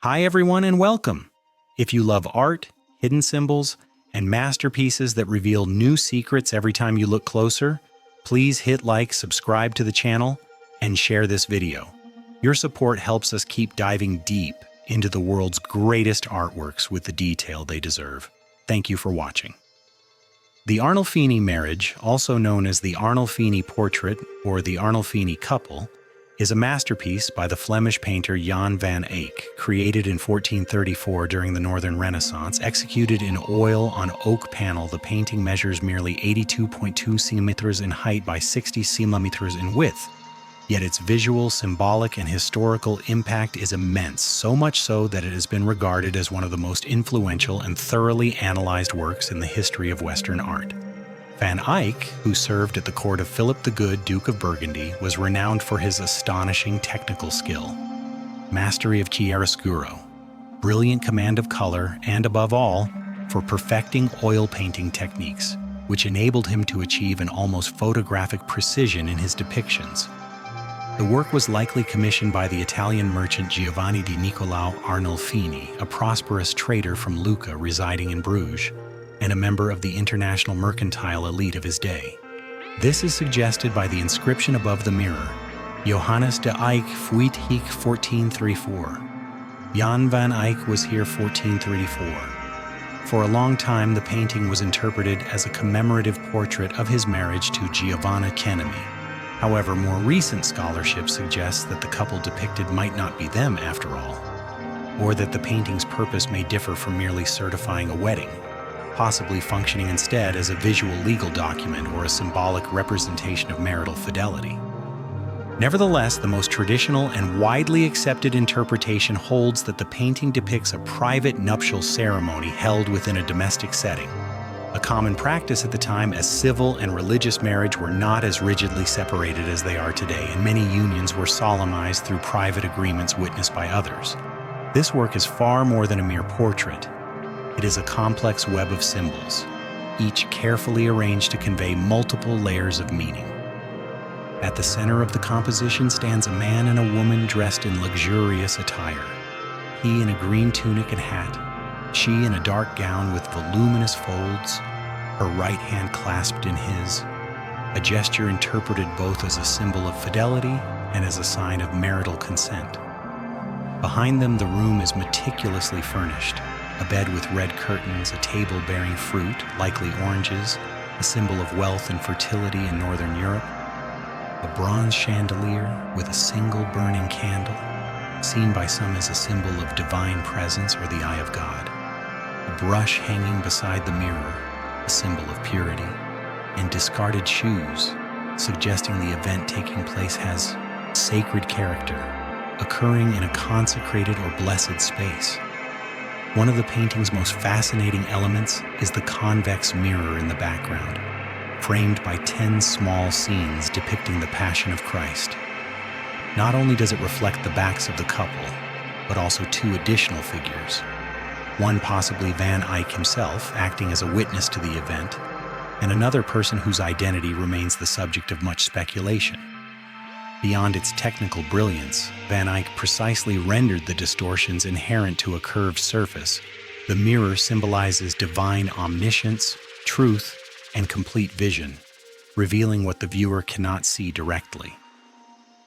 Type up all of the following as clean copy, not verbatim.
Hi everyone and welcome! If you love art, hidden symbols, and masterpieces that reveal new secrets every time you look closer, please hit like, subscribe to the channel, and share this video. Your support helps us keep diving deep into the world's greatest artworks with the detail they deserve. Thank you for watching. The Arnolfini Marriage, also known as the Arnolfini Portrait or the Arnolfini Couple, is a masterpiece by the Flemish painter Jan van Eyck, created in 1434 during the Northern Renaissance. Executed in oil on oak panel, the painting measures merely 82.2 centimeters in height by 60 centimeters in width. Yet its visual, symbolic, and historical impact is immense, so much so that it has been regarded as one of the most influential and thoroughly analyzed works in the history of Western art. Van Eyck, who served at the court of Philip the Good, Duke of Burgundy, was renowned for his astonishing technical skill, mastery of chiaroscuro, brilliant command of color, and above all, for perfecting oil painting techniques, which enabled him to achieve an almost photographic precision in his depictions. The work was likely commissioned by the Italian merchant Giovanni di Niccolao Arnolfini, a prosperous trader from Lucca residing in Bruges, and a member of the international mercantile elite of his day. This is suggested by the inscription above the mirror, Johannes de Eyck fuit hic 1434. Jan van Eyck was here 1434. For a long time, the painting was interpreted as a commemorative portrait of his marriage to Giovanna Kenemi. However, more recent scholarship suggests that the couple depicted might not be them after all, or that the painting's purpose may differ from merely certifying a wedding, possibly functioning instead as a visual legal document or a symbolic representation of marital fidelity. Nevertheless, the most traditional and widely accepted interpretation holds that the painting depicts a private nuptial ceremony held within a domestic setting, a common practice at the time, as civil and religious marriage were not as rigidly separated as they are today, and many unions were solemnized through private agreements witnessed by others. This work is far more than a mere portrait. It is a complex web of symbols, each carefully arranged to convey multiple layers of meaning. At the center of the composition stands a man and a woman dressed in luxurious attire, he in a green tunic and hat, she in a dark gown with voluminous folds, her right hand clasped in his, a gesture interpreted both as a symbol of fidelity and as a sign of marital consent. Behind them, the room is meticulously furnished, a bed with red curtains, a table bearing fruit, likely oranges, a symbol of wealth and fertility in Northern Europe, a bronze chandelier with a single burning candle, seen by some as a symbol of divine presence or the eye of God, a brush hanging beside the mirror, a symbol of purity, and discarded shoes, suggesting the event taking place has sacred character, occurring in a consecrated or blessed space. One of the painting's most fascinating elements is the convex mirror in the background, framed by 10 small scenes depicting the Passion of Christ. Not only does it reflect the backs of the couple, but also 2 additional figures, one possibly Van Eyck himself, acting as a witness to the event, and another person whose identity remains the subject of much speculation. Beyond its technical brilliance, Van Eyck precisely rendered the distortions inherent to a curved surface. The mirror symbolizes divine omniscience, truth, and complete vision, revealing what the viewer cannot see directly.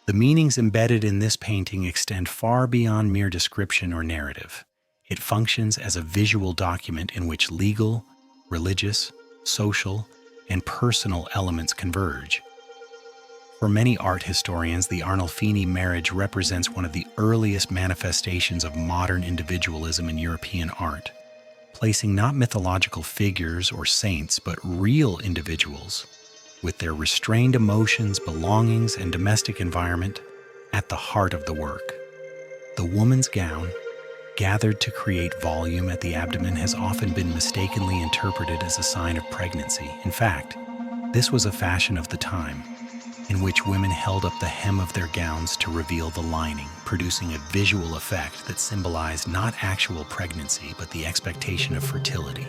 The meanings embedded in this painting extend far beyond mere description or narrative. It functions as a visual document in which legal, religious, social, and personal elements converge. For many art historians, the Arnolfini Marriage represents one of the earliest manifestations of modern individualism in European art, placing not mythological figures or saints, but real individuals, with their restrained emotions, belongings, and domestic environment, at the heart of the work. The woman's gown, gathered to create volume at the abdomen, has often been mistakenly interpreted as a sign of pregnancy. In fact, this was a fashion of the time, in which women held up the hem of their gowns to reveal the lining, producing a visual effect that symbolized not actual pregnancy, but the expectation of fertility.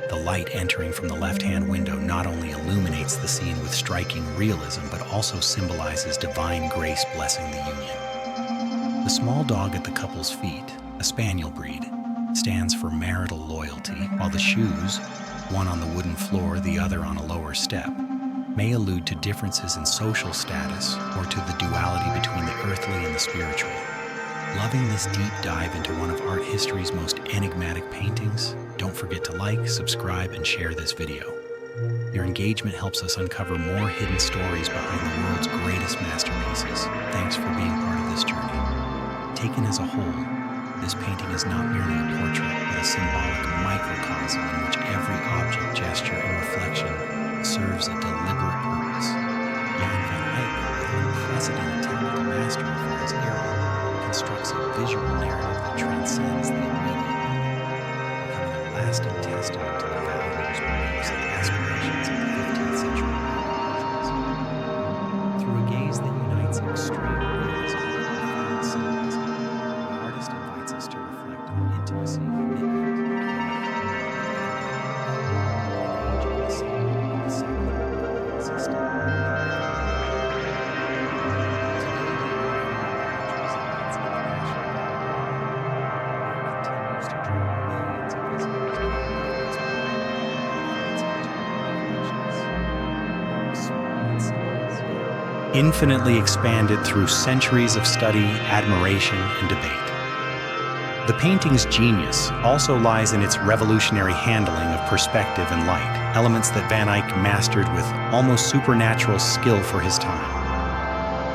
The light entering from the left-hand window not only illuminates the scene with striking realism, but also symbolizes divine grace blessing the union. The small dog at the couple's feet, a a spaniel breed, stands for marital loyalty, while the shoes, one on the wooden floor, the other on a lower step, may allude to differences in social status or to the duality between the earthly and the spiritual. Loving this deep dive into one of art history's most enigmatic paintings, don't forget to like, subscribe, and share this video. Your engagement helps us uncover more hidden stories behind the world's greatest masterpieces. Thanks for being part of this journey. Taken as a whole, this painting is not merely a portrait, but a symbolic microcosm in which every object, gesture, and reflection serves a deliberate purpose. Jan van Eyck, with unprecedented technical mastery for his era, constructs a visual narrative that transcends the immediate, becoming a lasting testament to the values, beliefs, and aspirations of the 15th century Persians. Through a gaze that unites extreme realism with profound symbolism, the artist invites us to reflect on intimacy, commitment, infinitely expanded through centuries of study, admiration, and debate. The painting's genius also lies in its revolutionary handling of perspective and light, elements that Van Eyck mastered with almost supernatural skill for his time.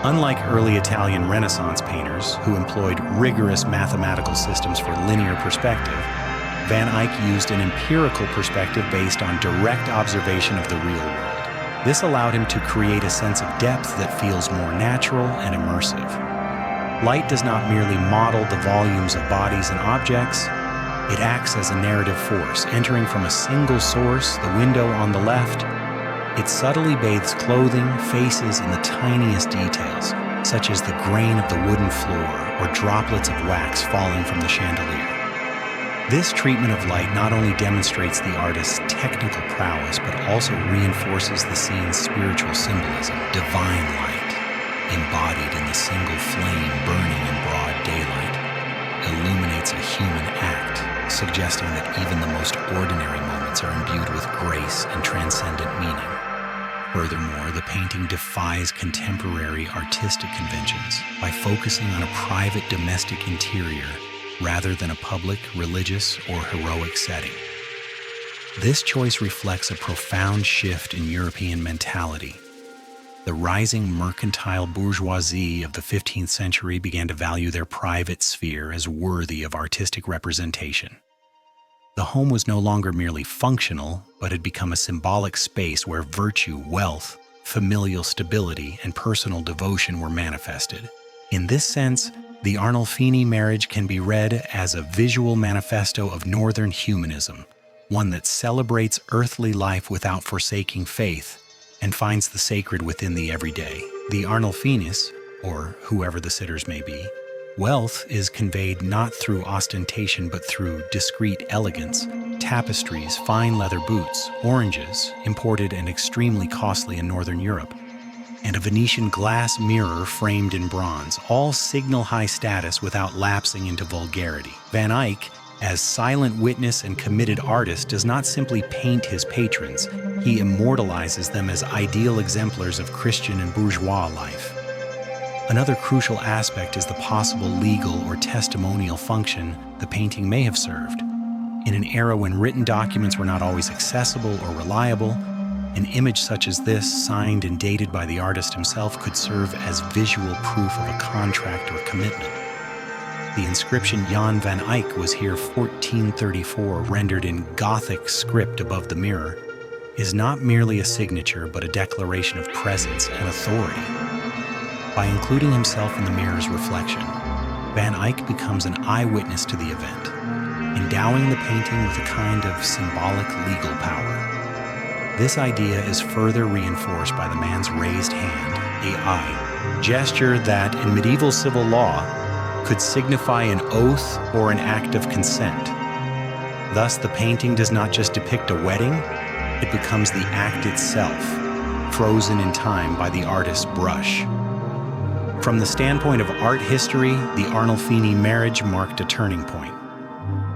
Unlike early Italian Renaissance painters, who employed rigorous mathematical systems for linear perspective, Van Eyck used an empirical perspective based on direct observation of the real world. This allowed him to create a sense of depth that feels more natural and immersive. Light does not merely model the volumes of bodies and objects, it acts as a narrative force, entering from a single source, the window on the left. It subtly bathes clothing, faces, and the tiniest details, such as the grain of the wooden floor or droplets of wax falling from the chandelier. This treatment of light not only demonstrates the artist's technical prowess, but also reinforces the scene's spiritual symbolism. Divine light, embodied in the single flame burning in broad daylight, illuminates a human act, suggesting that even the most ordinary moments are imbued with grace and transcendent meaning. Furthermore, the painting defies contemporary artistic conventions by focusing on a private domestic interior rather than a public, religious, or heroic setting. This choice reflects a profound shift in European mentality. The rising mercantile bourgeoisie of the 15th century began to value their private sphere as worthy of artistic representation. The home was no longer merely functional, but had become a symbolic space where virtue, wealth, familial stability, and personal devotion were manifested. In this sense, the Arnolfini Marriage can be read as a visual manifesto of Northern humanism, one that celebrates earthly life without forsaking faith and finds the sacred within the everyday. The Arnolfinis, or whoever the sitters may be, wealth is conveyed not through ostentation but through discreet elegance, tapestries, fine leather boots, oranges, imported and extremely costly in Northern Europe, and a Venetian glass mirror framed in bronze, all signal high status without lapsing into vulgarity. Van Eyck, as silent witness and committed artist, does not simply paint his patrons, he immortalizes them as ideal exemplars of Christian and bourgeois life. Another crucial aspect is the possible legal or testimonial function the painting may have served. In an era when written documents were not always accessible or reliable, an image such as this, signed and dated by the artist himself, could serve as visual proof of a contract or commitment. The inscription Jan van Eyck was here 1434, rendered in Gothic script above the mirror, is not merely a signature but a declaration of presence and authority. By including himself in the mirror's reflection, Van Eyck becomes an eyewitness to the event, endowing the painting with a kind of symbolic legal power. This idea is further reinforced by the man's raised hand, a I, gesture that, in medieval civil law, could signify an oath or an act of consent. Thus, the painting does not just depict a wedding, it becomes the act itself, frozen in time by the artist's brush. From the standpoint of art history, the Arnolfini Marriage marked a turning point.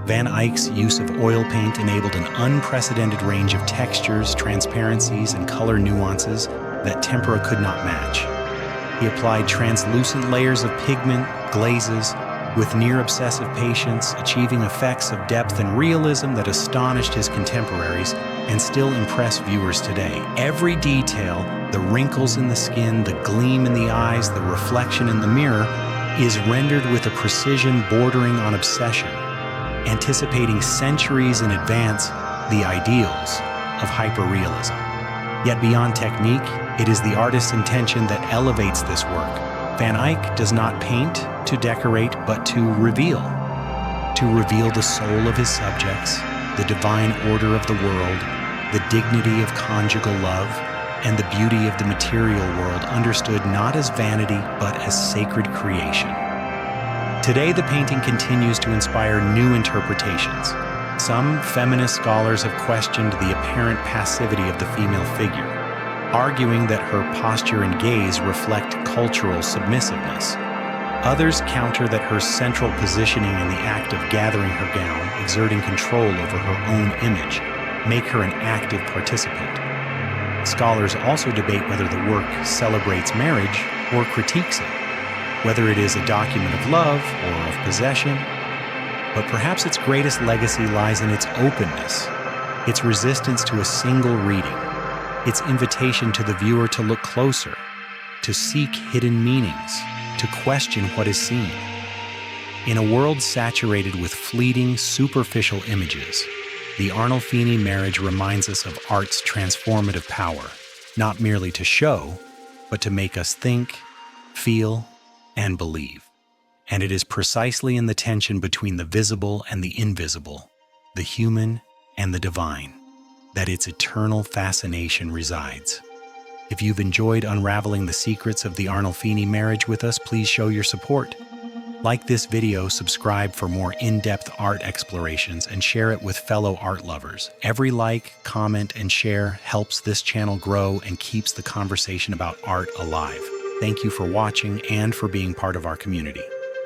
Van Eyck's use of oil paint enabled an unprecedented range of textures, transparencies, and color nuances that tempera could not match. He applied translucent layers of pigment, glazes, with near-obsessive patience, achieving effects of depth and realism that astonished his contemporaries and still impress viewers today. Every detail, the wrinkles in the skin, the gleam in the eyes, the reflection in the mirror, is rendered with a precision bordering on obsession, anticipating centuries in advance the ideals of hyperrealism. Yet beyond technique, it is the artist's intention that elevates this work. Van Eyck does not paint to decorate, but to reveal the soul of his subjects, the divine order of the world, the dignity of conjugal love, and the beauty of the material world, understood not as vanity, but as sacred creation. Today, the painting continues to inspire new interpretations. Some feminist scholars have questioned the apparent passivity of the female figure, arguing that her posture and gaze reflect cultural submissiveness. Others counter that her central positioning in the act of gathering her gown, exerting control over her own image, make her an active participant. Scholars also debate whether the work celebrates marriage or critiques it, whether it is a document of love or of possession. But perhaps its greatest legacy lies in its openness, its resistance to a single reading, its invitation to the viewer to look closer, to seek hidden meanings, to question what is seen. In a world saturated with fleeting, superficial images, the Arnolfini Marriage reminds us of art's transformative power, not merely to show, but to make us think, feel, and believe. And it is precisely in the tension between the visible and the invisible, the human and the divine, that its eternal fascination resides. If you've enjoyed unraveling the secrets of the Arnolfini Marriage with us, please show your support. Like this video, subscribe for more in-depth art explorations, and share it with fellow art lovers. Every like, comment, and share helps this channel grow and keeps the conversation about art alive. Thank you for watching and for being part of our community.